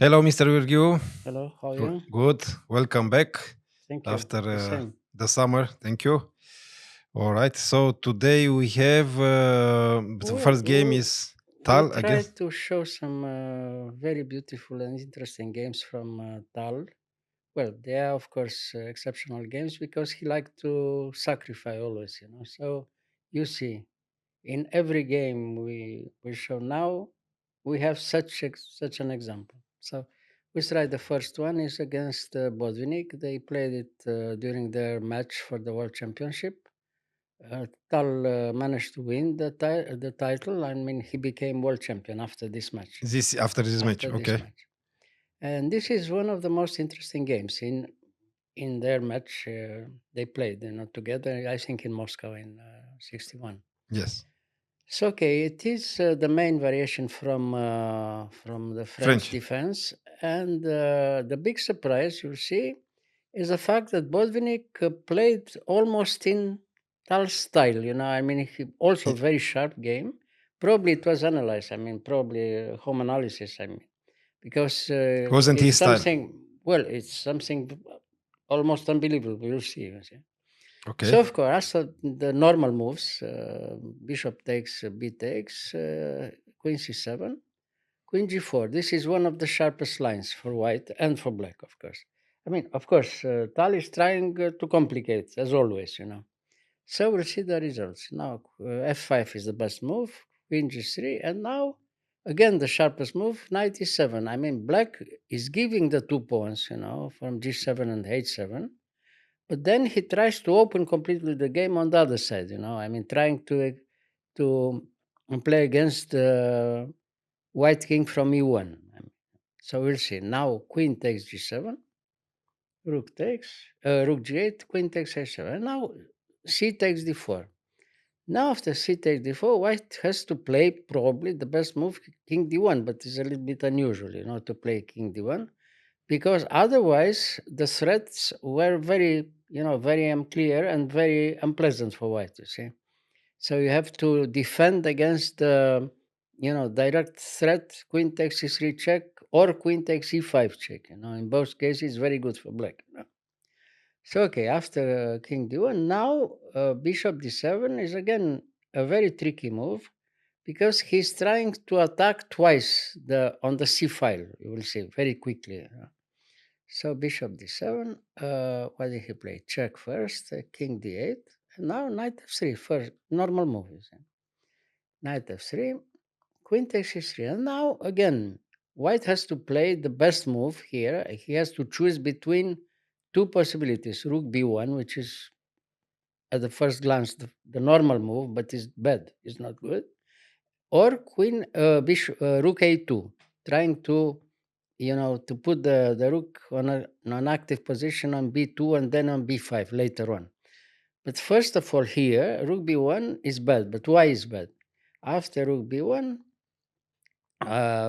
Hello, Mr. Gheorghiu. Hello, how are you? Good. Welcome back Thank you. after The same. the summer. Thank you. All right. So today we have the Well, first game is we Tal again. try to show some very beautiful and interesting games from Tal. Well, they are, of course, exceptional games because he liked to sacrifice always. So you see, in every game we show now, we have such an example. So we try the first one is against Botvinnik. They played it during their match for the World Championship. Tal managed to win the title. I mean, he became world champion after this match. This after this match. After this Okay. match, and this is one of the most interesting games in their match they played. Together. I think in Moscow in '61. Yes. So okay, it is the main variation from the French French. defense, and the big surprise you see is the fact that Botvinnik played almost in Tal style. I mean, he also It very sharp game. Probably it was analyzed. I mean, probably home analysis. I mean, because wasn't it's his style. something. Well, it's something almost unbelievable. You see. Okay. So of course, after the normal moves, bishop takes, b takes, queen c7, queen g4. This is one of the sharpest lines for white and for black, of course. I mean, of course, Tal is trying to complicate, as always. So we'll see the results. Now, f5 is the best move, queen g3, and now, again, the sharpest move, knight e7. I mean, black is giving the 2 pawns, from g7 and h7. But then he tries to open completely the game on the other side. I mean, trying to play against white king from e1. So we'll see. Now queen takes g7, rook takes, rook g8, queen takes h7. And now c takes d4. Now after c takes d4, white has to play probably the best move, king d1, but it's a little bit unusual, to play king d1 because otherwise the threats were very unclear and very unpleasant for white. You see, so you have to defend against direct threat, queen takes c3 check or queen takes e5 check. In both cases, very good for black. So okay, after king d1, now bishop d7 is again a very tricky move because he's trying to attack twice the on the c file. You will see very quickly. So bishop d7, what did he play? Check first, king d8, and now knight f3, first normal move. You see. Knight f3, queen takes e3, and now again, white has to play the best move here. He has to choose between two possibilities, rook b1, which is at the first glance the normal move, but is bad, is not good, or queen bishop rook a2, trying to put the rook on an active position on b2 and then on b5 later on. But first of all, here rook b1 is bad. But why is bad? After rook b1,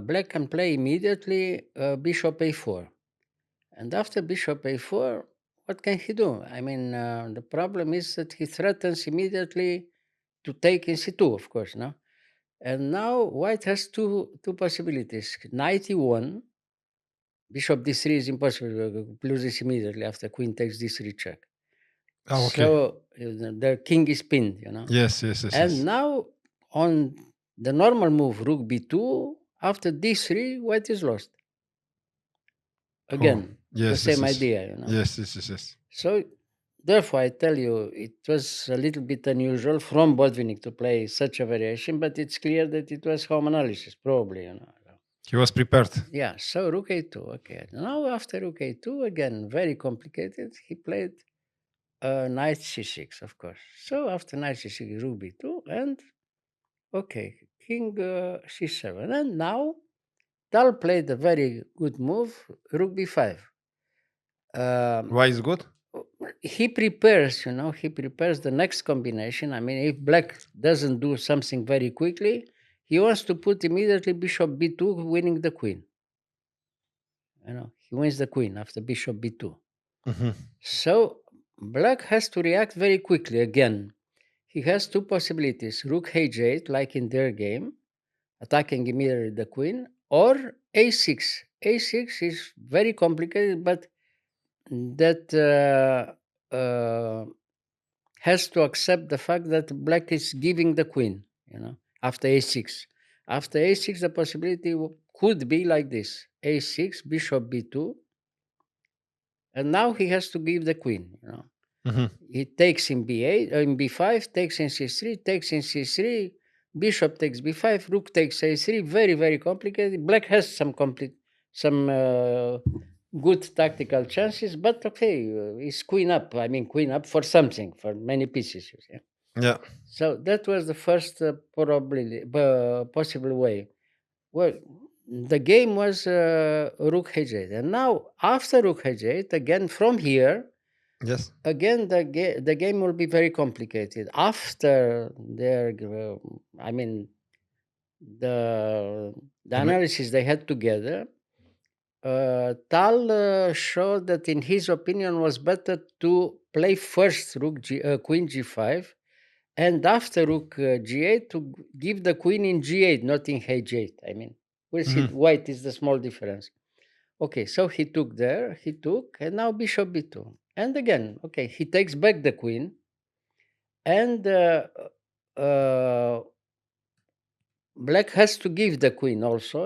black can play immediately bishop a4, and after bishop a4, what can he do? I mean, the problem is that he threatens immediately to take in c2, of course, no. And now white has two possibilities: knight e1. Bishop d3 is impossible. Loses immediately after queen takes d3 check. Oh, So okay. the king is pinned. Yes, yes, yes, And yes. now on the normal move, rook b2, after d3, white is lost. Oh, Again, the yes, yes, same yes. idea. Yes, yes, yes, yes. So therefore, I tell you, it was a little bit unusual from Botvinnik to play such a variation, but it's clear that it was home analysis, probably. He was prepared. Yeah, so rook a2. Okay, now after rook a2, again, very complicated. He played knight c6, of course. So after knight c6, rook b2, and okay, king c7. And now Tal played a very good move, rook b5. Um, Why is good? he prepares the next combination. I mean, if black doesn't do something very quickly, he wants to put immediately bishop b2, winning the queen. He wins the queen after bishop b2. Hmm. So black has to react very quickly again. He has two possibilities: rook h8, like in their game, attacking immediately the queen, or a6, a6 is very complicated, but that has to accept the fact that black is giving the queen, after a6. After a6, the possibility could be like this: a6, bishop b2, and now he has to give the queen. Hmm. He takes in b8, in b5, takes in c3, takes in c3, bishop takes b5, rook takes a3. Very, very complicated. Black has some good tactical chances, but okay, it's queen up. I mean, queen up for something, for many pieces. You see. Yeah. So that was the first probably possible way. Well, the game was rook h8, and now after rook h8, again from here, Yes. again the game will be very complicated. After their, I mean, the The ma- analysis they had together, Tal showed that in his opinion was better to play first queen g5, and after rook g8 to give the queen in g8, not in h8. I mean, we'll see. Mhm. White is the small difference. Okay, so he took there, and now bishop b2. And again, okay, he takes back the queen, and uh, black has to give the queen also,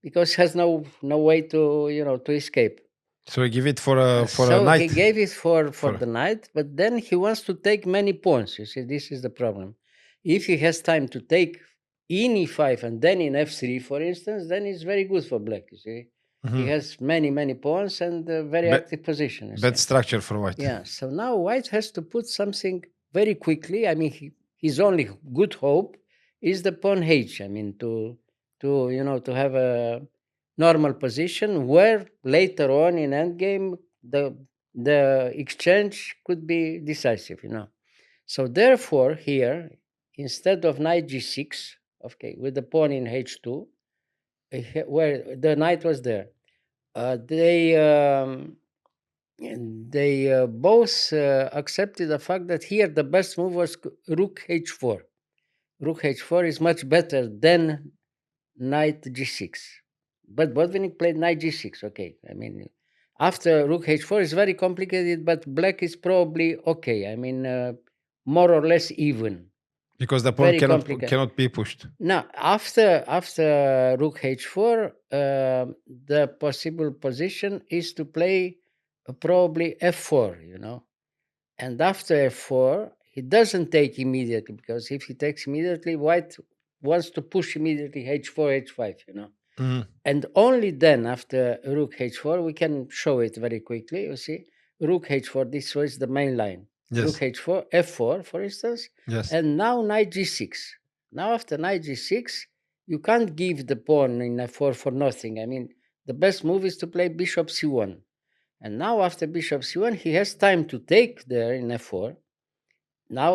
because has no way to to escape. So I give it for a So he knight. gave it for For the knight, but then he wants to take many pawns. You see, this is the problem. If he has time to take in e5 and then in f3, for instance, then it's very good for black. You see, he Mhm. has many pawns and a very Ba- active position. You bad see, structure for white. yeah. So now white has to put something very quickly. I mean, his only good hope is the pawn h. I mean, to to have a normal position where later on in endgame the exchange could be decisive. So therefore, here, instead of knight g6, okay, with the pawn in h2, where the knight was there, they both accepted the fact that here the best move was rook h4. Rook h4 is much better than knight g6. But Botvinnik played knight g6. Okay, I mean, after rook h4 is very complicated, but black is probably okay. I mean, more or less even. Because the pawn Very cannot complicated. cannot be pushed. Now, after rook h4, the possible position is to play probably f4. And after f4, he doesn't take immediately, because if he takes immediately, white wants to push immediately h4, h5. Mhm. And only then, after rook h4, we can show it very quickly. You see, rook h4, this was the main line. Rook Yes. h4, f4, for instance, Yes. and now knight g6. Now, after knight g6, you can't give the pawn in f4 for nothing. I mean, the best move is to play bishop c1. And now, after bishop c1, he has time to take there in f4. Now,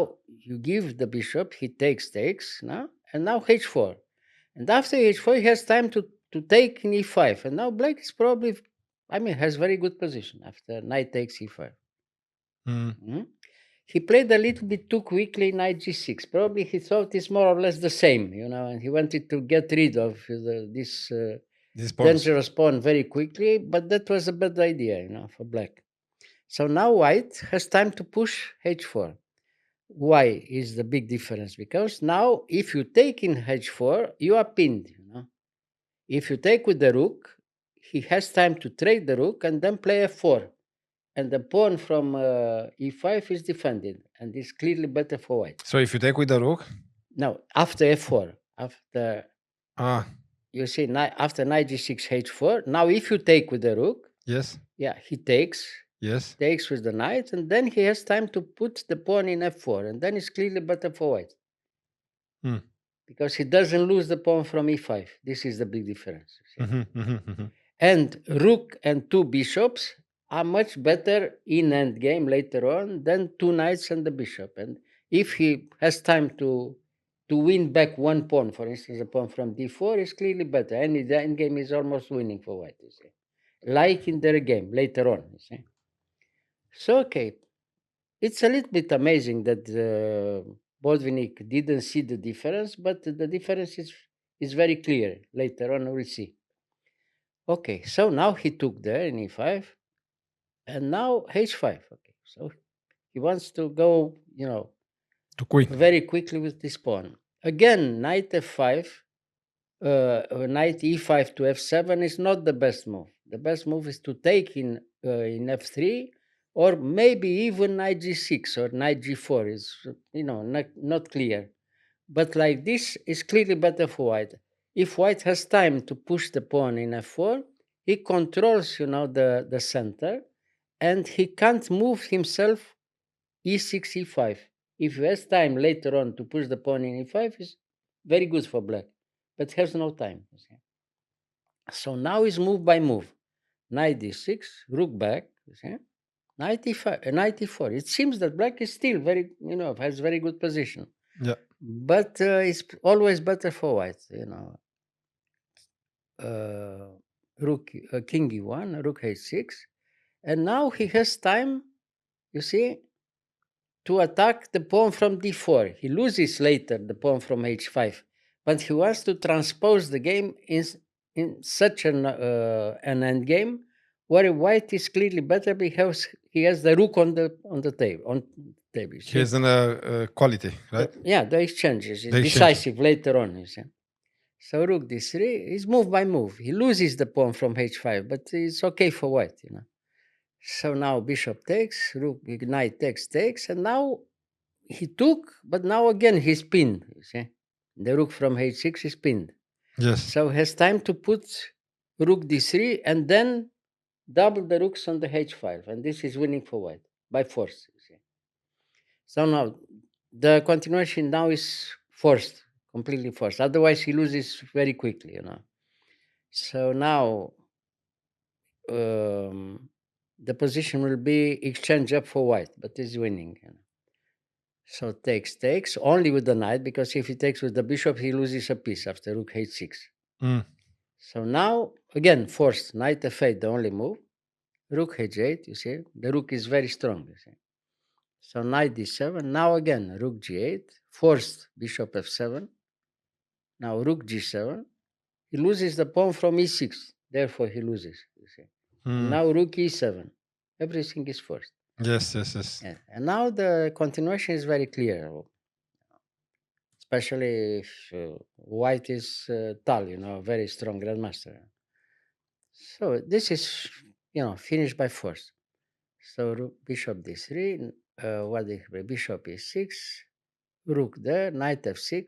you give the bishop, he takes, now, and now h4. And after h4, he has time to take in e5. And now black is probably, I mean, has very good position after knight takes e5. Mhm. Mhm. He played a little bit too quickly knight g6. Probably he thought it's more or less the same, and he wanted to get rid of this These pawns. dangerous pawn very quickly, but that was a bad idea, for black. So now white has time to push h4. Why is the big difference? Because now if you take in h4, you are pinned. If you take with the rook, he has time to trade the rook and then play f4. And the pawn from e5 is defended and is clearly better for white. So if you take with the rook, Now, after f4, ah, you see, after knight g6, h4, now if you take with the rook, yes, yeah, he takes yes. with the knight, and then he has time to put the pawn in f4, and then it's clearly better for white. Mm. Because he doesn't lose the pawn from e5. This is the big difference. Mhm, mhm, mhm. And rook and two bishops are much better in endgame later on than two knights and the bishop. And if he has time to win back one pawn, for instance, a pawn from d4, is clearly better. And the endgame is almost winning for white, you see. Like in their game later on, you see. So, okay, it's a little bit amazing that Botvinnik didn't see the difference, but the difference is very clear. Later on, we'll see. Okay, so now he took there in e5, and now h5. Okay, so he wants to go, To queen. very quickly with this pawn. Again, knight f5, knight e5 to f7 is not the best move. The best move is to take in f3, or maybe even knight g6 or knight g4 is, not clear. But like this is clearly better for white. If white has time to push the pawn in f4, he controls, the center, and he can't move himself e6, e5. If he has time later on to push the pawn in e5, is very good for black, but has no time. So now is move by move. Knight d6, rook back, knight e5, knight e4. It seems that black is still very, has very good position, Yeah. but it's always better for white. Uh, rook, king e1, rook h6, and now he has time. You see, to attack the pawn from d4. He loses later the pawn from h5, but he wants to transpose the game in such an end game where white is clearly better because he has the rook on the table. You see? Here's an quality, right? Yeah, the exchanges is The exchange. decisive later on. You see. So rook d3 is move by move. He loses the pawn from h5, but it's okay for white. So now bishop takes, rook, knight takes, and now he took, but now again he's pinned. You see, the rook from h6 is pinned, Yes. so has time to put rook d3 and then double the rooks on the h5, and this is winning for white by force. You see, so now the continuation now is forced, completely forced. Otherwise, he loses very quickly. So now the position will be exchange up for white, but is winning. So takes only with the knight, because if he takes with the bishop, he loses a piece after rook h6. Mm. So now, again, forced, knight f8, the only move. Rook h8, you see, the rook is very strong, you see. So knight d7, now again, rook g8, forced, bishop f7. Now rook g7, he loses the pawn from e6, therefore he loses, you see. And now rook e7, everything is forced. Yes. Yeah. And now the continuation is very clear, especially if white is Tal, very strong grandmaster. So this is, finished by force. So bishop d3, bishop e6, rook there, knight f6,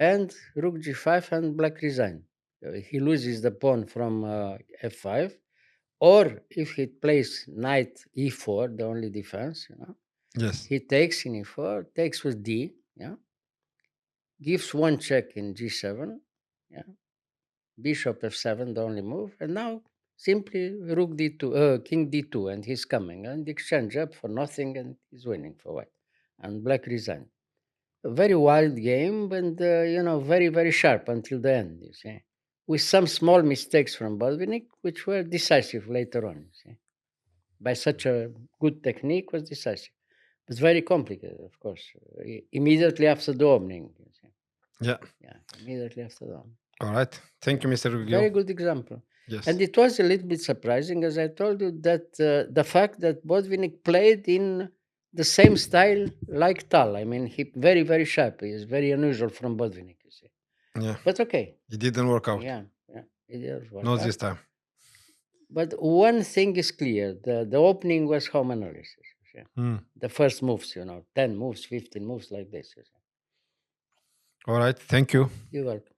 and rook g5, and black resign. He loses the pawn from f5, or if he plays knight e4, the only defense, Yes. he takes in e4, takes with d, gives one check in g7, yeah, bishop f7, the only move, and now simply rook d2, king d2, and he's coming, and exchange up for nothing, and he's winning for white, and black resign. A very wild game, and very, very sharp until the end. You see, with some small mistakes from Botvinnik, which were decisive later on. You see, by such a good technique, was decisive, but very complicated, of course. Immediately after the opening. You see. Yeah. Yeah, immediately after the opening. All right. Thank you, Mr. Very Gheorghiu. good example. Yes. And it was a little bit surprising, as I told you, that the fact that Botvinnik played in the same style like Tal. I mean, he very, very sharp. He is very unusual from Botvinnik, you see. Yeah. But okay. It didn't work out. Yeah, it did work Not out. this time. But one thing is clear. The opening was home analysis. You see. Mm. The first moves, 10 moves, 15 moves like this. You see. All right. Thank you. You're welcome.